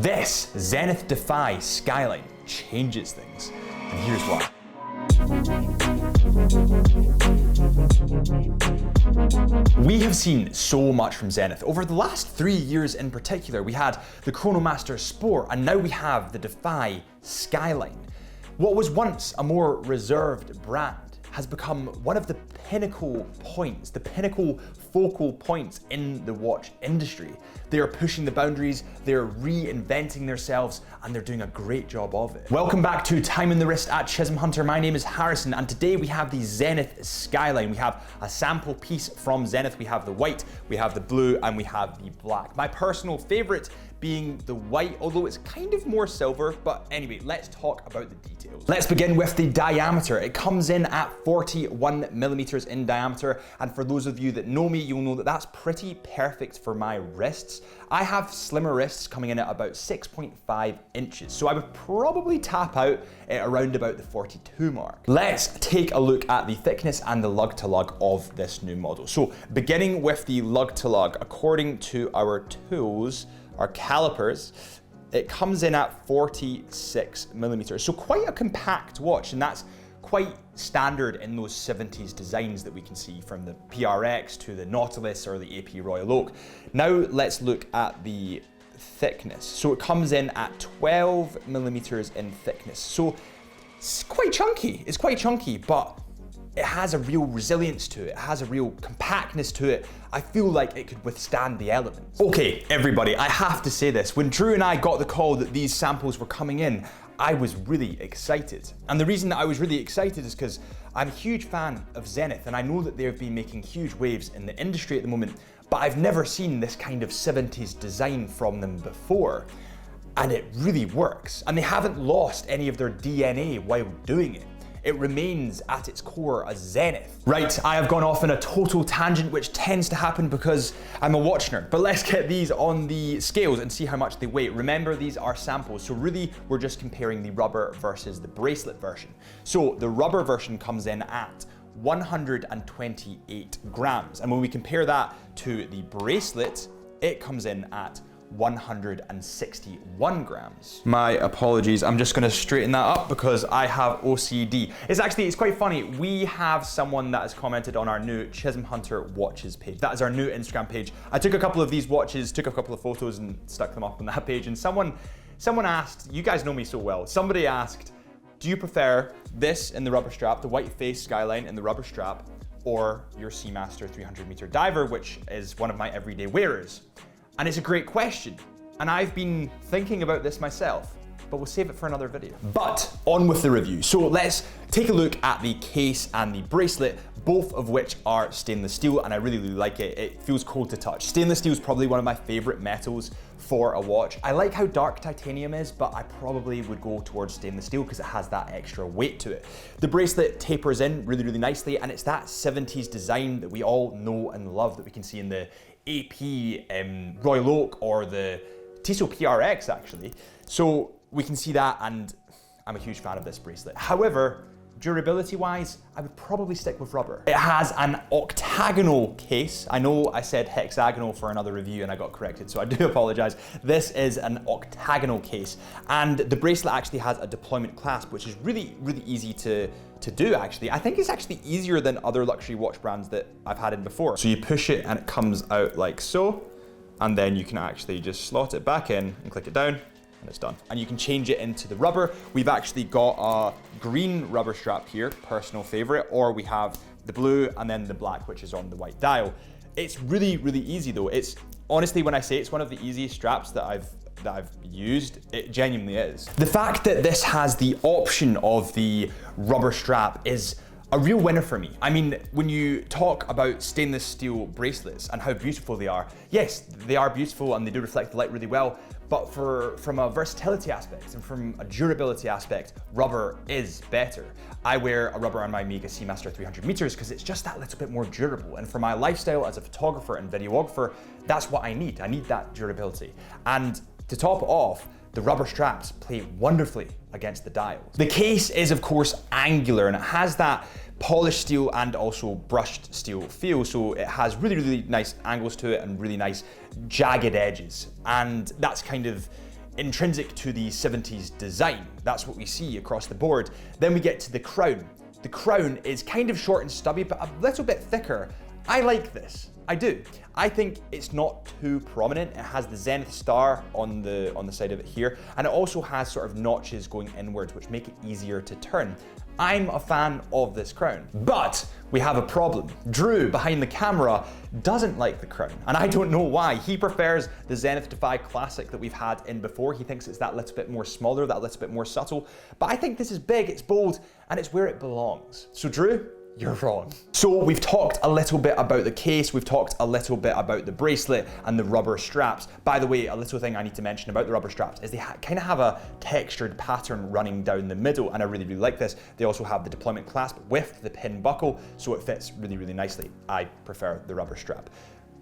This Zenith Defy Skyline changes things, and here's why. We have seen so much from Zenith. Over the last 3 years in particular, we had the Chronomaster Sport, and now we have the Defy Skyline. What was once a more reserved brand has become one of the pinnacle points, the pinnacle focal points in the watch industry. They are pushing the boundaries, they're reinventing themselves, and they're doing a great job of it. Welcome back to Time in the Wrist at Chisholm Hunter. My name is Harrison, and today we have the Zenith Skyline. We have a sample piece from Zenith. We have the white, we have the blue, and we have the black. My personal favorite being the white, although it's kind of more silver, but anyway, let's talk about the details. Let's begin with the diameter. It comes in at 41 millimeters in diameter, and for those of you that know me, you'll know that that's pretty perfect for my wrists. I have slimmer wrists coming in at about 6.5 inches, so I would probably tap out at around about the 42 mark. Let's take a look at the thickness and the Lug To Lug of this new model. So beginning with the Lug To Lug, according to our tools, our calipers, it comes in at 46 millimeters. So quite a compact watch, and that's quite standard in those 70s designs that we can see from the PRX to the Nautilus or the AP Royal Oak. Now let's look at the thickness. So it comes in at 12 millimeters in thickness. So it's quite chunky, but it has a real resilience to it. It has a real compactness to it. I feel like it could withstand the elements. Okay, everybody, I have to say this. When Drew and I got the call that these samples were coming in, I was really excited. And the reason that I was really excited is because I'm a huge fan of Zenith, and I know that they've been making huge waves in the industry at the moment, but I've never seen this kind of 70s design from them before. And it really works. And they haven't lost any of their DNA while doing it. It remains at its core a Zenith. Right, I have gone off in a total tangent, which tends to happen because I'm a watch nerd. But let's get these on the scales and see how much they weigh. Remember, these are samples, so really we're just comparing the rubber versus the bracelet version. So the rubber version comes in at 128 grams. And when we compare that to the bracelet, it comes in at 161 grams. My apologies, I'm just gonna straighten that up because I have OCD. It's quite funny. We have someone that has commented on our new Chisholm Hunter watches page. That is our new Instagram page. I took a couple of these watches, took a couple of photos and stuck them up on that page, and someone asked, you guys know me so well, somebody asked, do you prefer this in the rubber strap, the white face Skyline in the rubber strap, or your Seamaster 300 meter diver, which is one of my everyday wearers? And it's a great question, and I've been thinking about this myself, but we'll save it for another video. But on with the review. So let's take a look at the case and the bracelet, both of which are stainless steel, and I really, really like it. It feels cold to touch. Stainless steel is probably one of my favorite metals for a watch. I like how dark titanium is, but I probably would go towards stainless steel because it has that extra weight to it. The bracelet tapers in really, really nicely, and it's that 70s design that we all know and love that we can see in the AP Royal Oak or the Tissot PRX actually. So we can see that, and I'm a huge fan of this bracelet. However, durability wise, I would probably stick with rubber. It has an octagonal case. I know I said hexagonal for another review and I got corrected, so I do apologize. This is an octagonal case, and the bracelet actually has a deployment clasp, which is really, really easy to do actually. I think it's actually easier than other luxury watch brands that I've had in before. So you push it and it comes out like so, and then you can actually just slot it back in and click it down, and it's done. And you can change it into the rubber. We've actually got a green rubber strap here, personal favorite, or we have the blue and then the black, which is on the white dial. It's really, really easy though. It's honestly, when I say it's one of the easiest straps that I've used, it genuinely is. The fact that this has the option of the rubber strap is a real winner for me. I mean, when you talk about stainless steel bracelets and how beautiful they are, yes, they are beautiful and they do reflect the light really well, but from a versatility aspect and from a durability aspect, rubber is better. I wear a rubber on my Omega Seamaster 300 meters because it's just that little bit more durable. And for my lifestyle as a photographer and videographer, that's what I need. I need that durability. And to top it off, the rubber straps play wonderfully against the dials. The case is of course angular, and it has that polished steel and also brushed steel feel, so it has really, really nice angles to it and really nice jagged edges. And that's kind of intrinsic to the 70s design. That's what we see across the board. Then we get to the crown. The crown is kind of short and stubby, but a little bit thicker. I like this. I do. I think it's not too prominent. It has the Zenith star on the side of it here, and it also has sort of notches going inwards, which make it easier to turn. I'm a fan of this crown, but we have a problem. Drew, behind the camera, doesn't like the crown, and I don't know why. He prefers the Zenith Defy Classic that we've had in before. He thinks it's that little bit more smaller, that little bit more subtle, but I think this is big, it's bold, and it's where it belongs. So Drew, you're wrong. So we've talked a little bit about the case, we've talked a little bit about the bracelet and the rubber straps. By the way, a little thing I need to mention about the rubber straps is they kind of have a textured pattern running down the middle, and I really, really like this. They also have the deployment clasp with the pin buckle, so it fits really, really nicely. I prefer the rubber strap.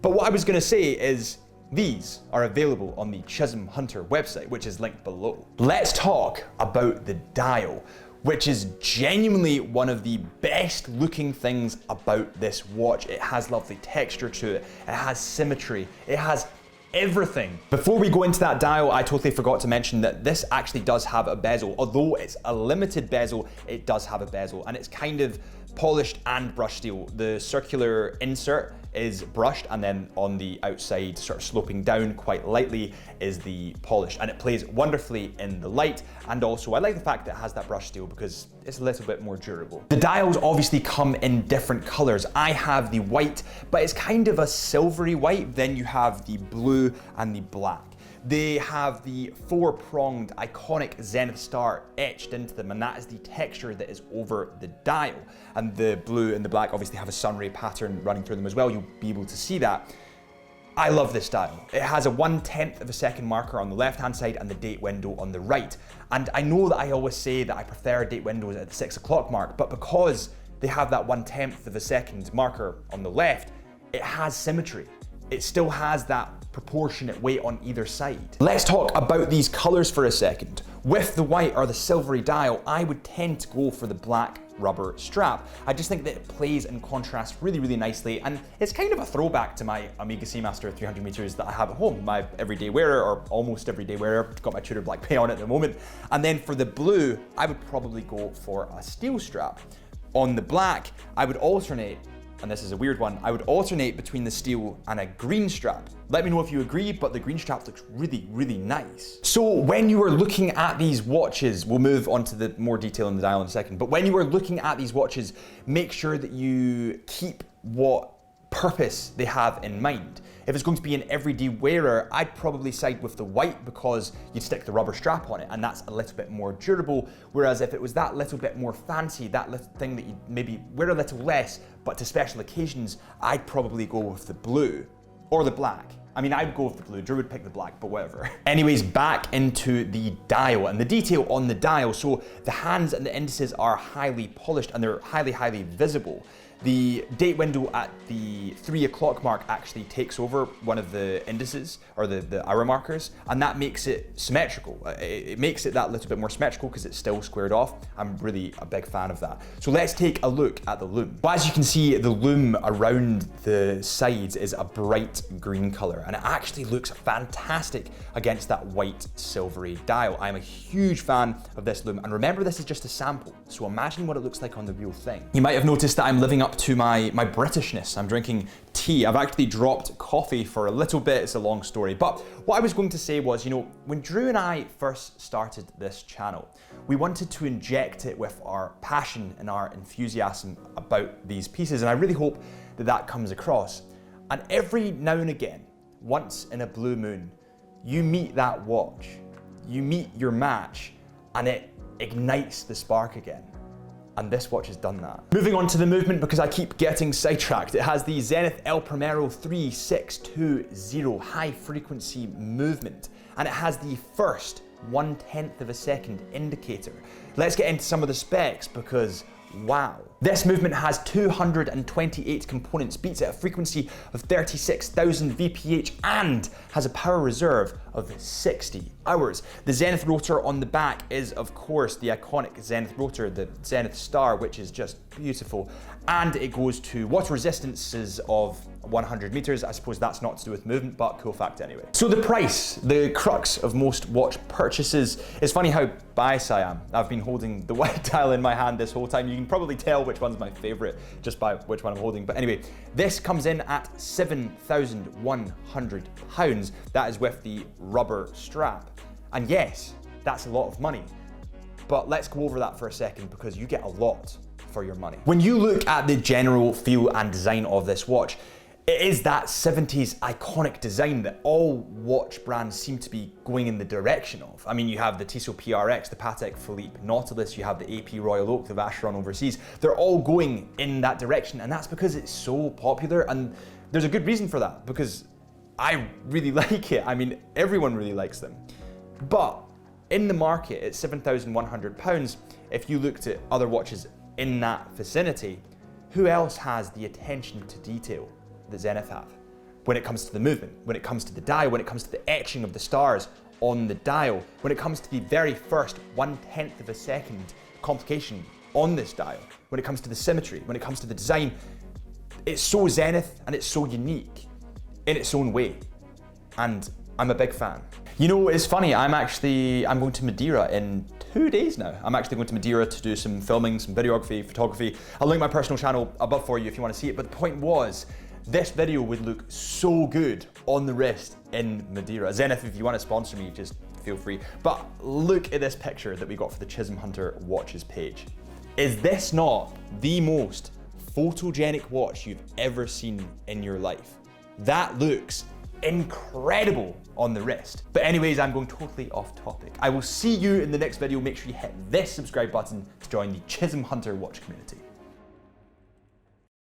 But what I was gonna say is, these are available on the Chisholm Hunter website, which is linked below. Let's talk about the dial, which is genuinely one of the best looking things about this watch. It has lovely texture to it, it has symmetry, it has everything. Before we go into that dial, I totally forgot to mention that this actually does have a bezel. Although it's a limited bezel, it does have a bezel, and it's kind of polished and brushed steel. The circular insert is brushed, and then on the outside, sort of sloping down quite lightly, is the polish, and it plays wonderfully in the light. And also I like the fact that it has that brushed steel because it's a little bit more durable. The dials obviously come in different colors. I have the white, but it's kind of a silvery white. Then you have the blue and the black. They have the four-pronged iconic Zenith star etched into them, and that is the texture that is over the dial. And the blue and the black obviously have a sunray pattern running through them as well. You'll be able to see that. I love this dial. It has a 1/10 of a second marker on the left-hand side and the date window on the right. And I know that I always say that I prefer date windows at the 6 o'clock mark, but because they have that 1/10 of a second marker on the left, it has symmetry. It still has that proportionate weight on either side. Let's talk about these colors for a second. With the white or the silvery dial, I would tend to go for the black rubber strap. I just think that it plays and contrasts really, really nicely, and it's kind of a throwback to my Omega Seamaster 300 meters that I have at home, my everyday wearer, or almost everyday wearer. Got my Tudor Blancpain on at the moment. And then for the blue, I would probably go for a steel strap. On the black, I would alternate, and this is a weird one, I would alternate between the steel and a green strap. Let me know if you agree, but the green strap looks really, really nice. So when you are looking at these watches, we'll move on to the more detail in the dial in a second, but when you are looking at these watches, make sure that you keep what purpose they have in mind. If it's going to be an everyday wearer, I'd probably side with the white because you'd stick the rubber strap on it, and that's a little bit more durable. Whereas if it was that little bit more fancy, that little thing that you'd maybe wear a little less, but to special occasions, I'd probably go with the blue or the black. I mean, I'd go with the blue, Drew would pick the black, but whatever. Anyways, back into the dial and the detail on the dial. So the hands and the indices are highly polished and they're highly, highly visible. The date window at the 3 o'clock mark actually takes over one of the indices, or the hour markers, and that makes it symmetrical. It makes it that little bit more symmetrical because it's still squared off. I'm really a big fan of that. So let's take a look at the loom. Well, as you can see, the loom around the sides is a bright green color, and it actually looks fantastic against that white silvery dial. I'm a huge fan of this loom, and remember, this is just a sample, so imagine what it looks like on the real thing. You might have noticed that I'm living up to my Britishness. I'm drinking tea. I've actually dropped coffee for a little bit. It's a long story. But what I was going to say was, you know, when Drew and I first started this channel, we wanted to inject it with our passion and our enthusiasm about these pieces. And I really hope that that comes across. And every now and again, once in a blue moon, you meet that watch, you meet your match, and it ignites the spark again. And this watch has done that. Moving on to the movement, because I keep getting sidetracked. It has the Zenith Primero 3620 high frequency movement, and it has the first 1/10 of a second indicator. Let's get into some of the specs because wow. This movement has 228 components, beats at a frequency of 36,000 VPH, and has a power reserve of 60 hours. The Zenith rotor on the back is, of course, the iconic Zenith rotor, the Zenith Star, which is just beautiful. And it goes to water resistances of 100 meters. I suppose that's not to do with movement, but cool fact anyway. So the price, the crux of most watch purchases. It's funny how biased I am. I've been holding the white dial in my hand this whole time. You can probably tell which one's my favorite just by which one I'm holding. But anyway, this comes in at £7,100. That is with the rubber strap. And yes, that's a lot of money. But let's go over that for a second because you get a lot for your money. When you look at the general feel and design of this watch, it is that 70s iconic design that all watch brands seem to be going in the direction of. I mean, you have the Tissot PRX, the Patek Philippe Nautilus, you have the AP Royal Oak, the Vacheron Overseas. They're all going in that direction, and that's because it's so popular, and there's a good reason for that, because I really like it. I mean, everyone really likes them. But in the market at £7,100, if you looked at other watches in that vicinity, who else has the attention to detail that Zenith have? When it comes to the movement, when it comes to the dial, when it comes to the etching of the stars on the dial, when it comes to the very first 1/10 of a second complication on this dial, when it comes to the symmetry, when it comes to the design, it's so Zenith and it's so unique in its own way. And I'm a big fan. You know, it's funny, I'm going to Madeira in 2 days now. I'm actually going to Madeira to do some filming, some videography, photography. I'll link my personal channel above for you if you want to see it, but the point was, this video would look so good on the wrist in Madeira. Zenith, if you want to sponsor me, just feel free. But look at this picture that we got for the Chisholm Hunter watches page. Is this not the most photogenic watch you've ever seen in your life? That looks incredible on the wrist. But anyways, I'm going totally off topic. I will see you in the next video. Make sure you hit this subscribe button to join the Chisholm Hunter watch community.